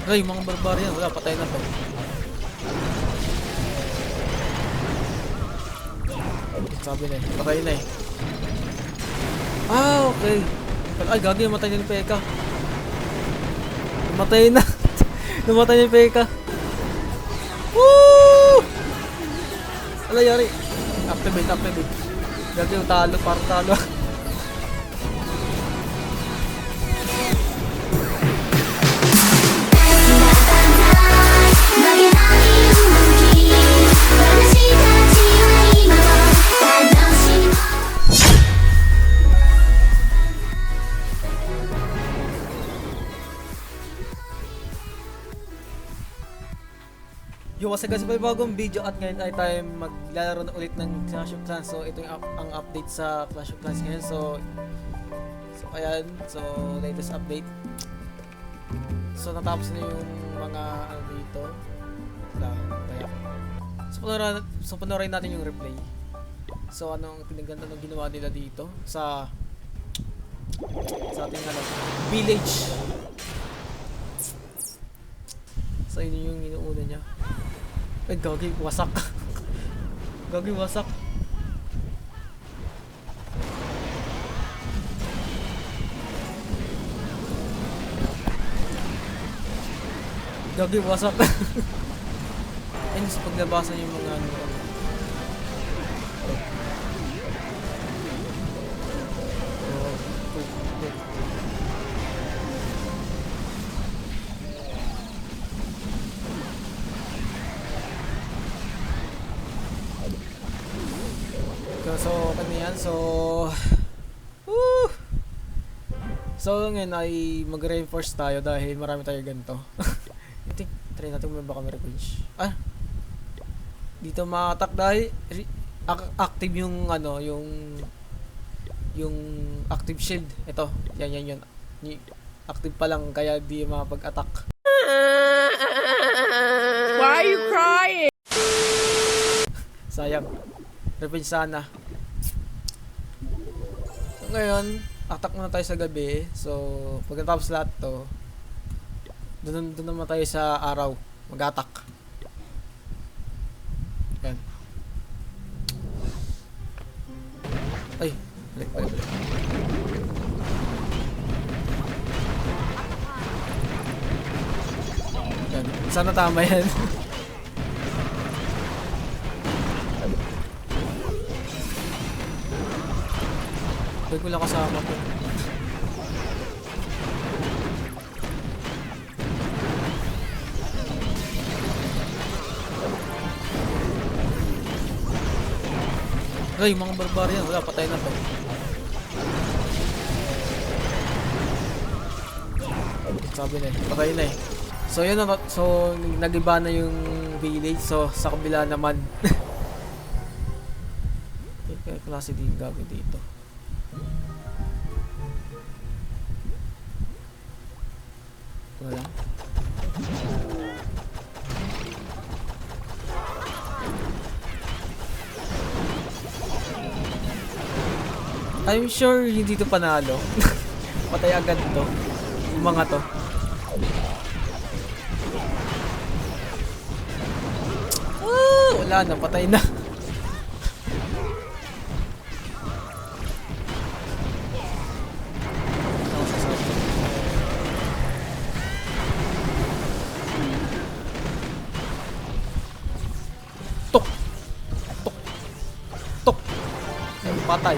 Ay, mga barbarian. Wala, patay na to. Sabi na eh. Patay na eh. Ah, okay. Ay, gagi. Namatay na yung Peka. Namatay na. Namatay na yung Peka. Woo! Ala, yari. Activate, activate. Gagi yung talo. Parang talo. Yung kasi may bagong video at ngayon ay tayo maglalaro na ulit ng Clash of Clans. So ito yung ang update sa Clash of Clans ngayon. So ayan, so latest update. So natapos na yung mga ano dito. Kaya so panoorin natin yung replay. So anong ginawa nila dito sa ating village. So yun yung inuuna niya. Ay, gagi, wasak. Gagi, wasak. Gagi, wasak. Ayun, sa paglabasan yung mga ano. So, yan. So, ngayon ay mag-reinforce tayo dahil marami tayo ganito. I think, try natin kung baka may revenge. Ah! Dito ma-attack dahil active yung ano, yung active shield. Ito, yan. Active pa lang kaya di makapag-attack. Why are you crying? Sayang. Revenge sana. So, ngayon, attack muna tayo sa gabi. So, pagkatapos lahat to, doon naman tayo sa araw. Mag-attack. Yan. Ay, balik. Yan. Sana tama yan. Huwag ko lang kasama ko. Ay, mga barbarian. Wala, patay na to. Sabi na eh. Patay na eh. So, yun na. So, nag-iba na yung village. So, sa kabila naman. Kaya klase din gagawin dito. Wala. I'm sure hindi to panalo. Patay agad to. Yung mga to. Wala na, patay na. Tok. Patay.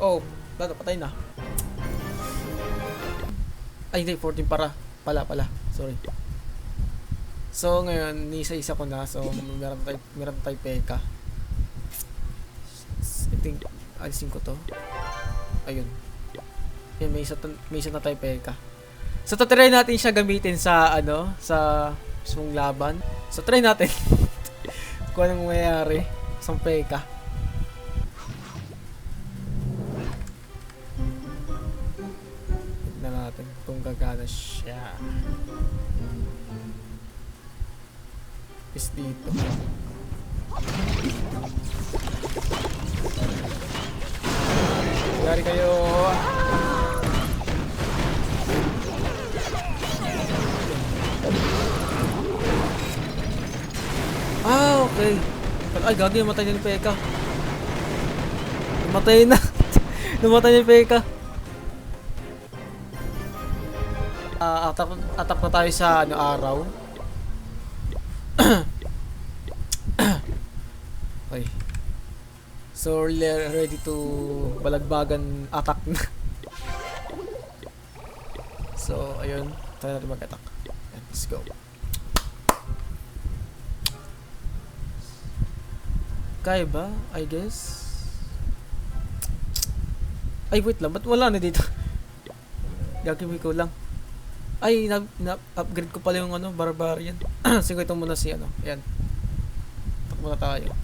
Oh, patay na. Ay, hindi, 14 pala. Sorry. So, ngayon, isa-isa ko na. So, meron tayo Peka. I think, alisin ko to. Ayun. Yan, may isa na tayo Peka. So, try natin siya gamitin sa, sa mismong laban. So, try natin. Kung anong mayayari. Isang Peka. Tignan natin kung gagana siya. Is dito. Yari kayo. Okay. Ay, gagi, namatay na yung Peka. Namatay na. Namatay na yung Peka. Attack na tayo sa araw. Okay. So, we're ready to balagbagan attack na. So, ayun. Try natin mag-attack. Let's go. Kaya ba? I guess. Ay, wait lang. Ba't wala na dito? Gagawin ko lang. Ay, na-upgrade ko pala yung barbarian. Sige, ito muna si Ayan. Attack muna tayo.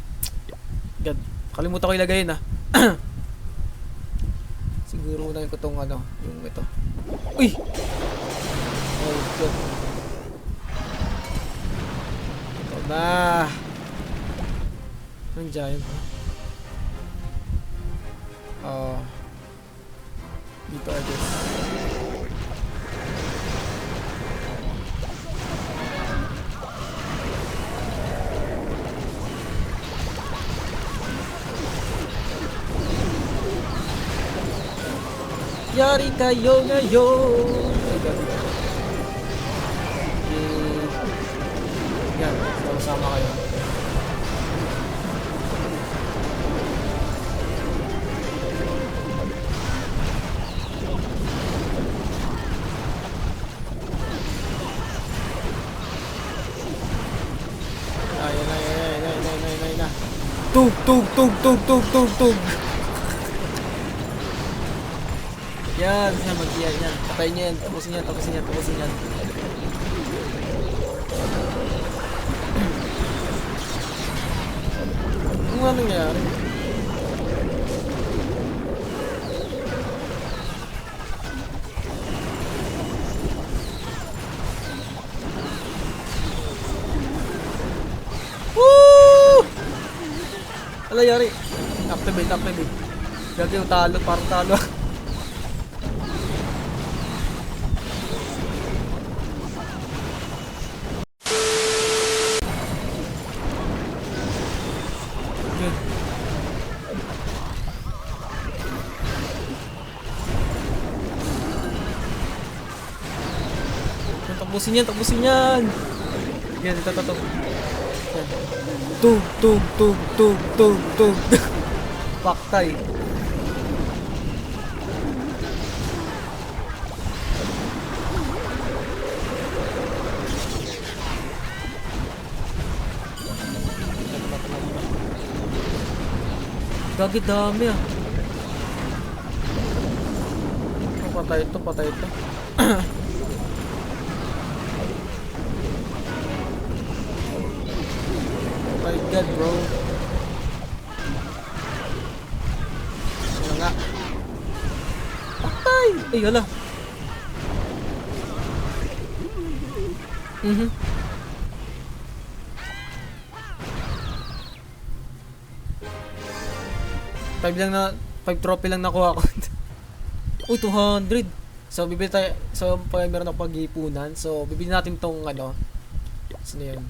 God. Kalimutan ko ilagay yun Siguro unahin ko tong yung ito. Uy! Oh, God. Ito na. Yung giant dito I guess. Yari kayo ngayon. Yan, sama kayo. Tug, tug, tug, tug, tug, tug, tug. Yan, yan. Patayin niya yan. Tapusin yan. Ano nga nangyari? Woo! Ala, yari. Activate. Gagi yung talo, parang talo. Tapusin yan. Yan, ito. Tug. Paktay. Gagi dami Patay ito. My God, bro. Ano nga? Patay! Ay, hala. Five trophy lang nakuha ko. Uy, 200. So, bibili tayo. So, meron ako pag-iipunan. So, bibili natin tong sino yun?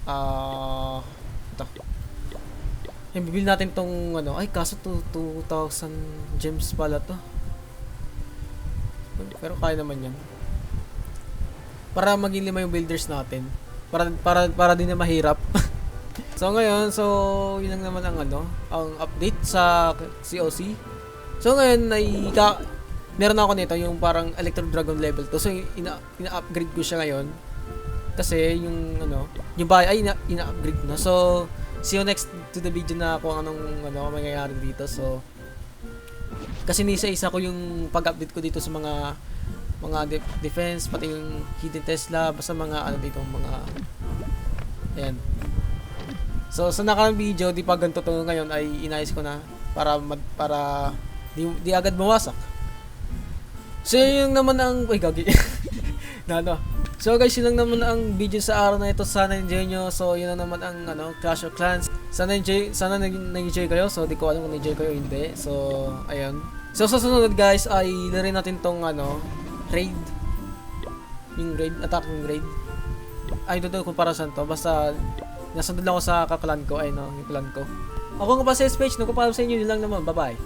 Ito. Yung bibili natin tong ay kaso 2,000 gems pala to. Pero kaya naman yan. Para maging 5 yung builders natin. Para din na mahirap. So ngayon, yun lang naman ang update sa COC. So ngayon meron ako nito yung parang Electro Dragon level 2. So ina-upgrade ko siya ngayon. Kasi yung yung bahay ay ina-upgrade na. So see you next to the video na kung anong mangyayari dito. So kasi nisa-isa ko yung pag-update ko dito sa mga defense, pati yung hidden Tesla, basta mga dito mga ayan. So sa nakaraang video, di pa ganito to ngayon ay inayos ko na para di agad mawasak. So yung naman ang gagi. So guys, yun lang naman ang video sa araw na ito. Sana enjoy nyo. So yun lang naman ang Clash of Clans. Sana nag-enjoy kayo. So di ko alam kung nag-enjoy kayo o hindi. So ayun. So sa sunod guys ay larin natin tong raid. Yung raid, attacking raid. Ay doon kung para saan to. Basta nasundod lang ako sa kaklan ko. Ay no, yung clan ko. Ako nga ba sa page, nagpapaalam sa inyo. Yun lang naman. Bye bye.